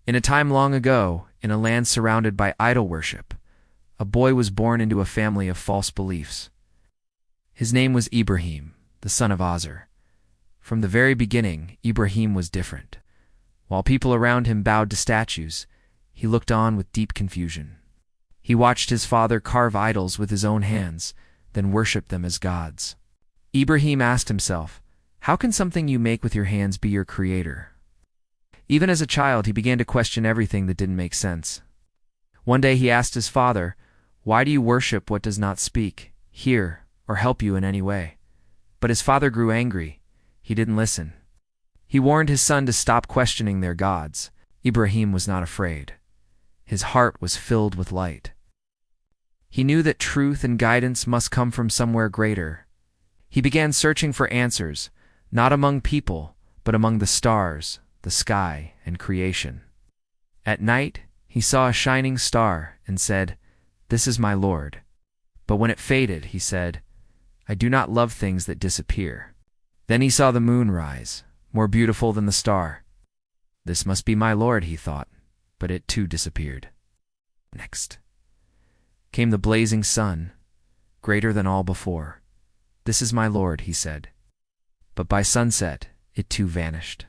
In a time long ago, in a land surrounded by idol worship, a boy was born into a family of false beliefs. His name was Ibrahim, the son of Azar. From the very beginning, Ibrahim was different. While people around him bowed to statues, he looked on with deep confusion. He watched his father carve idols with his own hands, then worship them as gods. Ibrahim asked himself, "How can something you make with your hands be your creator?" Even as a child, he began to question everything that didn't make sense. One day he asked his father, "Why do you worship what does not speak, hear, or help you in any way?" But his father grew angry. He didn't listen. He warned his son to stop questioning their gods. Ibrahim was not afraid. His heart was filled with light. He knew that truth and guidance must come from somewhere greater. He began searching for answers, not among people, but among the stars, the sky, and creation. At night, he saw a shining star and said, "This is my Lord." But when it faded, he said, "I do not love things that disappear." Then he saw the moon rise, more beautiful than the star. "This must be my Lord," he thought, but it too disappeared. Next came the blazing sun, greater than all before. "This is my Lord," he said. But by sunset, it too vanished.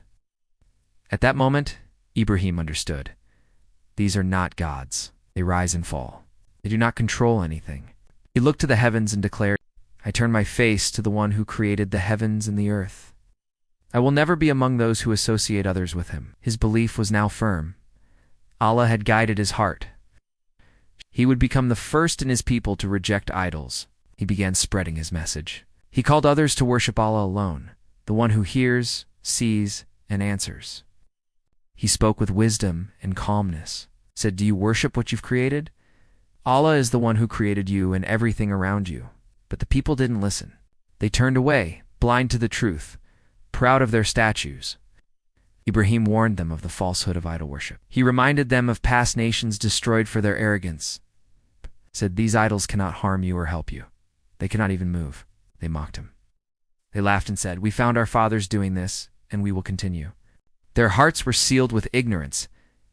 At that moment, Ibrahim understood. These are not gods. They rise and fall. They do not control anything. He looked to the heavens and declared, "I turn my face to the one who created the heavens and the earth. I will never be among those who associate others with him." His belief was now firm. Allah had guided his heart. He would become the first in his people to reject idols. He began spreading his message. He called others to worship Allah alone, the one who hears, sees, and answers. He spoke with wisdom and calmness, said, "Do you worship what you've created? Allah is the one who created you and everything around you." But the people didn't listen. They turned away, blind to the truth, proud of their statues. Ibrahim warned them of the falsehood of idol worship. He reminded them of past nations destroyed for their arrogance. Said, "These idols cannot harm you or help you. They cannot even move." They mocked him. They laughed and said, "We found our fathers doing this, and we will continue." Their hearts were sealed with ignorance,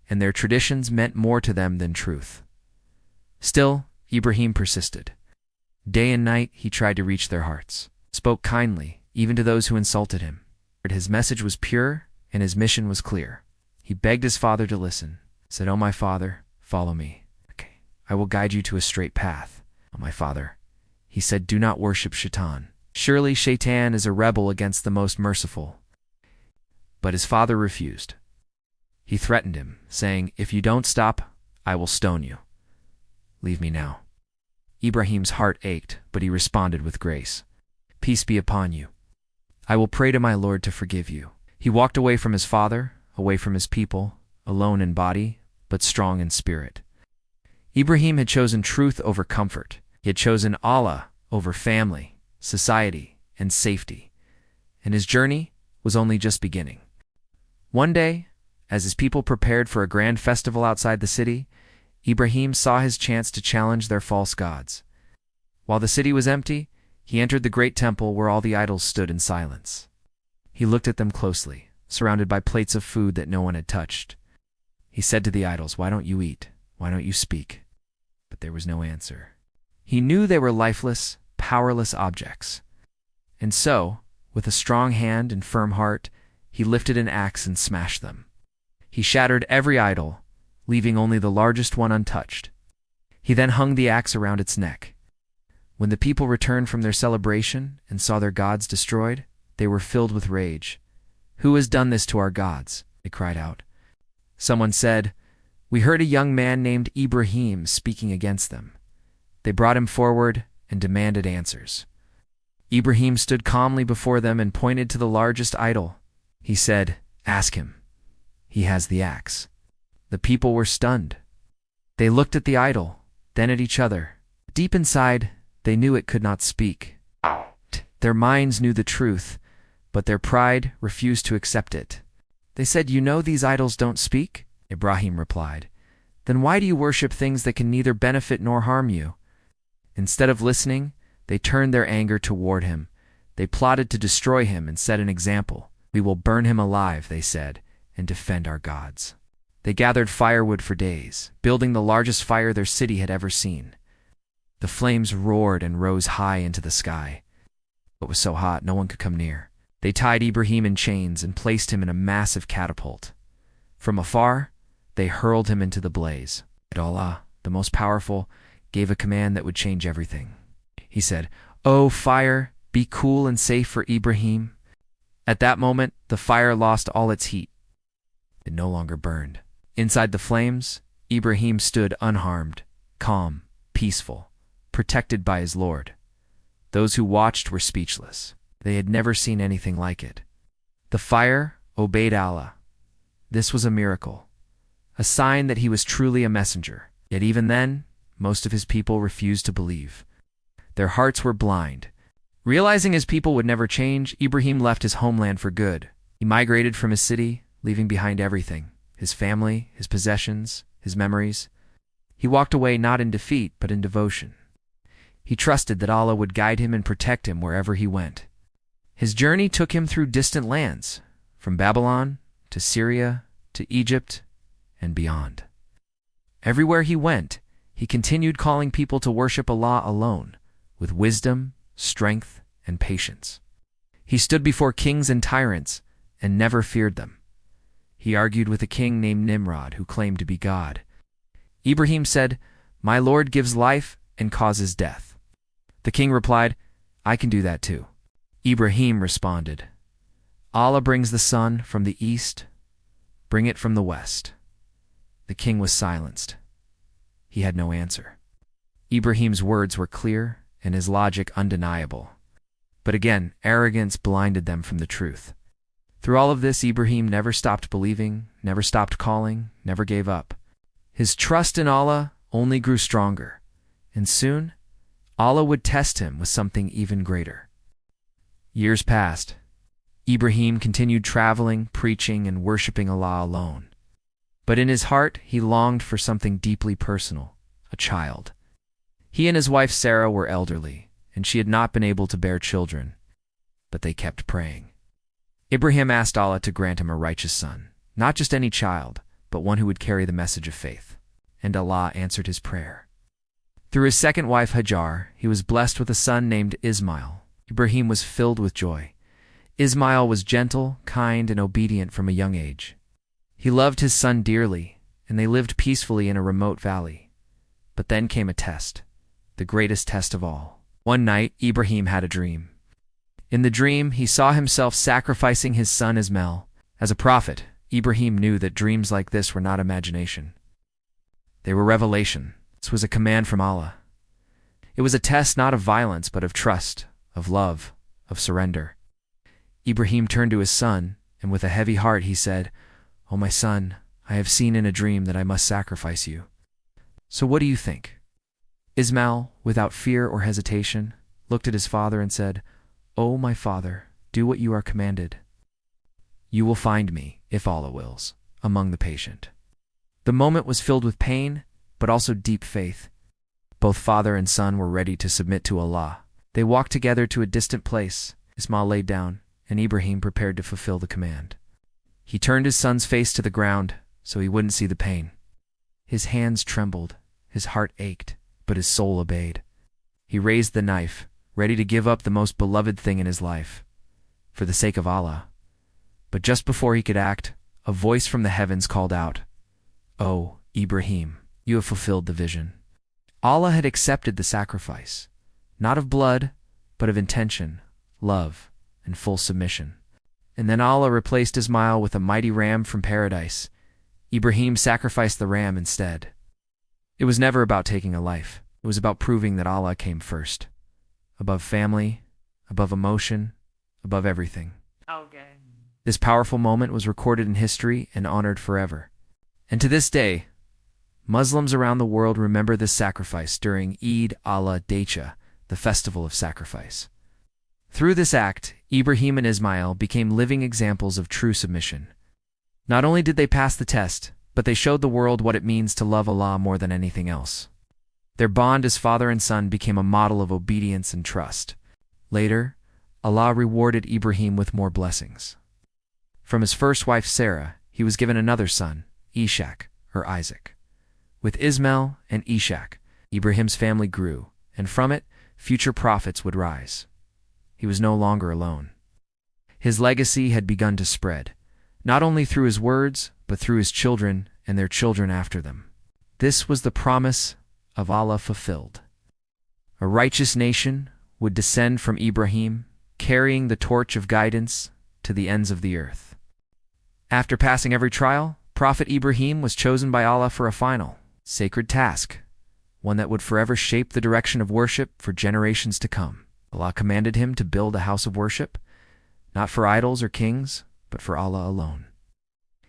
and their traditions meant more to them than truth. Still, Ibrahim persisted. Day and night he tried to reach their hearts, spoke kindly, even to those who insulted him. His message was pure, and his mission was clear. He begged his father to listen, said, "Oh, my father, follow me. Okay, I will guide you to a straight path." "Oh, my father," he said, "do not worship Shaitan. Surely Shaitan is a rebel against the most merciful." But his father refused. He threatened him, saying, "If you don't stop, I will stone you. Leave me now." Ibrahim's heart ached, but he responded with grace, "Peace be upon you. I will pray to my Lord to forgive you." He walked away from his father, away from his people, alone in body, but strong in spirit. Ibrahim had chosen truth over comfort. He had chosen Allah over family, society, and safety. And his journey was only just beginning. One day, as his people prepared for a grand festival outside the city, Ibrahim saw his chance to challenge their false gods. While the city was empty, he entered the great temple where all the idols stood in silence. He looked at them closely, surrounded by plates of food that no one had touched. He said to the idols, "Why don't you eat? Why don't you speak?" But there was no answer. He knew they were lifeless, powerless objects. And so, with a strong hand and firm heart, he lifted an axe and smashed them. He shattered every idol, leaving only the largest one untouched. He then hung the axe around its neck. When the people returned from their celebration and saw their gods destroyed, they were filled with rage. "Who has done this to our gods?" they cried out. Someone said, "We heard a young man named Ibrahim speaking against them." They brought him forward and demanded answers. Ibrahim stood calmly before them and pointed to the largest idol. He said, "Ask him. He has the axe." The people were stunned. They looked at the idol, then at each other. Deep inside, they knew it could not speak. Their minds knew the truth, but their pride refused to accept it. They said, "You know these idols don't speak?" Ibrahim replied, "Then why do you worship things that can neither benefit nor harm you?" Instead of listening, they turned their anger toward him. They plotted to destroy him and set an example. "We will burn him alive," they said, "and defend our gods." They gathered firewood for days, building the largest fire their city had ever seen. The flames roared and rose high into the sky. It was so hot no one could come near. They tied Ibrahim in chains and placed him in a massive catapult. From afar, they hurled him into the blaze. Allah, the most powerful, gave a command that would change everything. He said, "O fire, be cool and safe for Ibrahim." At that moment, the fire lost all its heat. It no longer burned. Inside the flames, Ibrahim stood unharmed, calm, peaceful, protected by his Lord. Those who watched were speechless. They had never seen anything like it. The fire obeyed Allah. This was a miracle, a sign that he was truly a messenger. Yet even then, most of his people refused to believe. Their hearts were blind. Realizing his people would never change, Ibrahim left his homeland for good. He migrated from his city, leaving behind everything: his family, his possessions, his memories. He walked away not in defeat, but in devotion. He trusted that Allah would guide him and protect him wherever he went. His journey took him through distant lands, from Babylon to Syria to Egypt and beyond. Everywhere he went, he continued calling people to worship Allah alone, with wisdom, strength, and patience. He stood before kings and tyrants and never feared them. He argued with a king named Nimrod who claimed to be God. Ibrahim said, "My Lord gives life and causes death." The king replied, "I can do that too." Ibrahim responded, "Allah brings the sun from the east, bring it from the west." The king was silenced. He had no answer. Ibrahim's words were clear and his logic undeniable. But again, arrogance blinded them from the truth. Through all of this, Ibrahim never stopped believing, never stopped calling, never gave up. His trust in Allah only grew stronger, and soon, Allah would test him with something even greater. Years passed. Ibrahim continued traveling, preaching, and worshiping Allah alone. But in his heart, he longed for something deeply personal: a child. He and his wife Sarah were elderly, and she had not been able to bear children, but they kept praying. Ibrahim asked Allah to grant him a righteous son, not just any child, but one who would carry the message of faith. And Allah answered his prayer. Through his second wife Hajar, he was blessed with a son named Ismail. Ibrahim was filled with joy. Ismail was gentle, kind, and obedient from a young age. He loved his son dearly, and they lived peacefully in a remote valley. But then came a test, the greatest test of all. One night, Ibrahim had a dream. In the dream, he saw himself sacrificing his son Ismail. As a prophet, Ibrahim knew that dreams like this were not imagination. They were revelation. This was a command from Allah. It was a test not of violence, but of trust, of love, of surrender. Ibrahim turned to his son, and with a heavy heart he said, "O my son, I have seen in a dream that I must sacrifice you. So what do you think?" Ismail, without fear or hesitation, looked at his father and said, "O my father, do what you are commanded. You will find me, if Allah wills, among the patient." The moment was filled with pain, but also deep faith. Both father and son were ready to submit to Allah. They walked together to a distant place. Ismail laid down, and Ibrahim prepared to fulfill the command. He turned his son's face to the ground so he wouldn't see the pain. His hands trembled, his heart ached, but his soul obeyed. He raised the knife, ready to give up the most beloved thing in his life, for the sake of Allah. But just before he could act, a voice from the heavens called out, "O Ibrahim, you have fulfilled the vision." Allah had accepted the sacrifice, not of blood, but of intention, love, and full submission. And then Allah replaced Ismail with a mighty ram from paradise. Ibrahim sacrificed the ram instead. It was never about taking a life. It was about proving that Allah came first. Above family, above emotion, above everything. Okay. This powerful moment was recorded in history and honored forever. And to this day, Muslims around the world remember this sacrifice during Eid al-Adha, the festival of sacrifice. Through this act, Ibrahim and Ismail became living examples of true submission. Not only did they pass the test, but they showed the world what it means to love Allah more than anything else. Their bond as father and son became a model of obedience and trust. Later, Allah rewarded Ibrahim with more blessings. From his first wife Sarah, he was given another son, Ishaq, or Isaac. With Ismail and Ishaq, Ibrahim's family grew, and from it, future prophets would rise. He was no longer alone. His legacy had begun to spread, not only through his words, but through his children and their children after them. This was the promise of Allah fulfilled. A righteous nation would descend from Ibrahim, carrying the torch of guidance to the ends of the earth. After passing every trial, Prophet Ibrahim was chosen by Allah for a final, sacred task, one that would forever shape the direction of worship for generations to come. Allah commanded him to build a house of worship, not for idols or kings, but for Allah alone.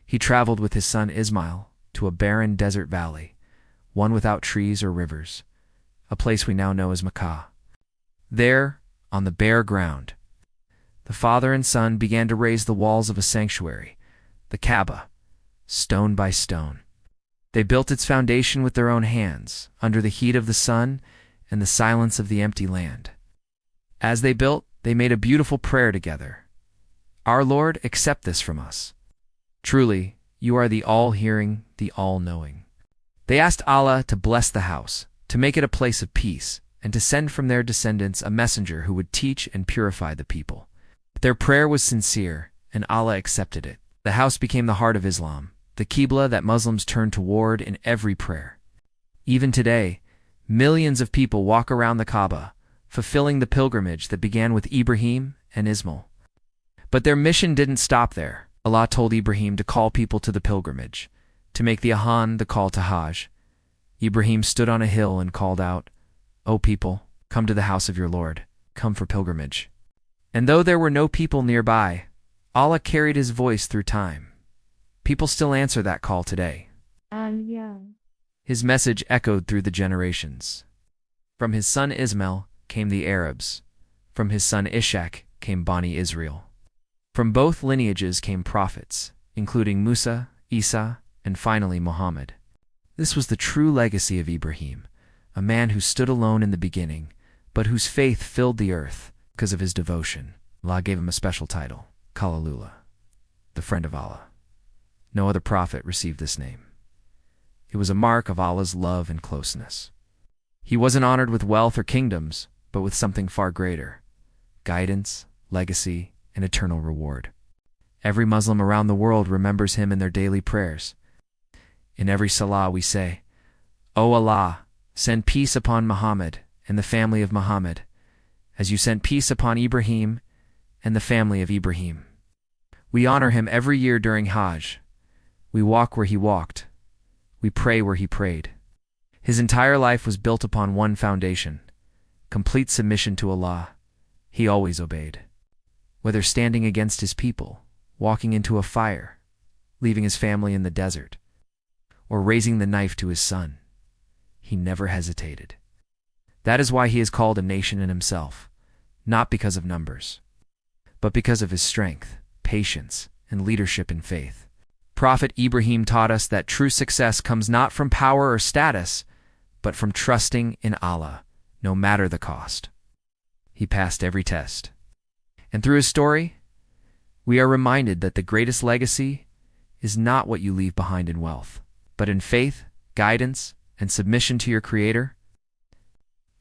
He traveled with his son Ismail to a barren desert valley, one without trees or rivers, a place we now know as Makkah. There, on the bare ground, the father and son began to raise the walls of a sanctuary, the Kaaba, stone by stone. They built its foundation with their own hands, under the heat of the sun and the silence of the empty land. As they built, they made a beautiful prayer together. Our Lord, accept this from us. Truly, you are the all-hearing, the all-knowing. They asked Allah to bless the house, to make it a place of peace, and to send from their descendants a messenger who would teach and purify the people. Their prayer was sincere, and Allah accepted it. The house became the heart of Islam, the Qibla that Muslims turn toward in every prayer. Even today, millions of people walk around the Kaaba, fulfilling the pilgrimage that began with Ibrahim and Ismail. But their mission didn't stop there. Allah told Ibrahim to call people to the pilgrimage, to make the Adhan the call to Hajj. Ibrahim stood on a hill and called out, "O people, come to the house of your Lord, come for pilgrimage." And though there were no people nearby, Allah carried his voice through time. People still answer that call today. His message echoed through the generations. From his son Ismail came the Arabs. From his son Ishaq came Bani Israel. From both lineages came prophets, including Musa, Isa, and finally Muhammad. This was the true legacy of Ibrahim, a man who stood alone in the beginning, but whose faith filled the earth because of his devotion. Allah gave him a special title, Khalilullah, the friend of Allah. No other prophet received this name. It was a mark of Allah's love and closeness. He wasn't honored with wealth or kingdoms, but with something far greater: guidance, legacy, and eternal reward. Every Muslim around the world remembers him in their daily prayers. In every salah we say, "O Allah, send peace upon Muhammad and the family of Muhammad, as you sent peace upon Ibrahim and the family of Ibrahim." We honor him every year during Hajj. We walk where he walked. We pray where he prayed. His entire life was built upon one foundation: complete submission to Allah. He always obeyed. Whether standing against his people, walking into a fire, leaving his family in the desert, or raising the knife to his son, he never hesitated. That is why he is called a nation in himself, not because of numbers, but because of his strength, patience, and leadership in faith. Prophet Ibrahim taught us that true success comes not from power or status, but from trusting in Allah, no matter the cost. He passed every test. And through his story, we are reminded that the greatest legacy is not what you leave behind in wealth, but in faith, guidance, and submission to your Creator.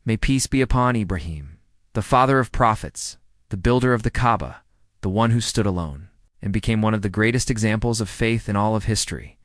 May peace be upon Ibrahim, the father of prophets, the builder of the Kaaba, the one who stood alone and became one of the greatest examples of faith in all of history.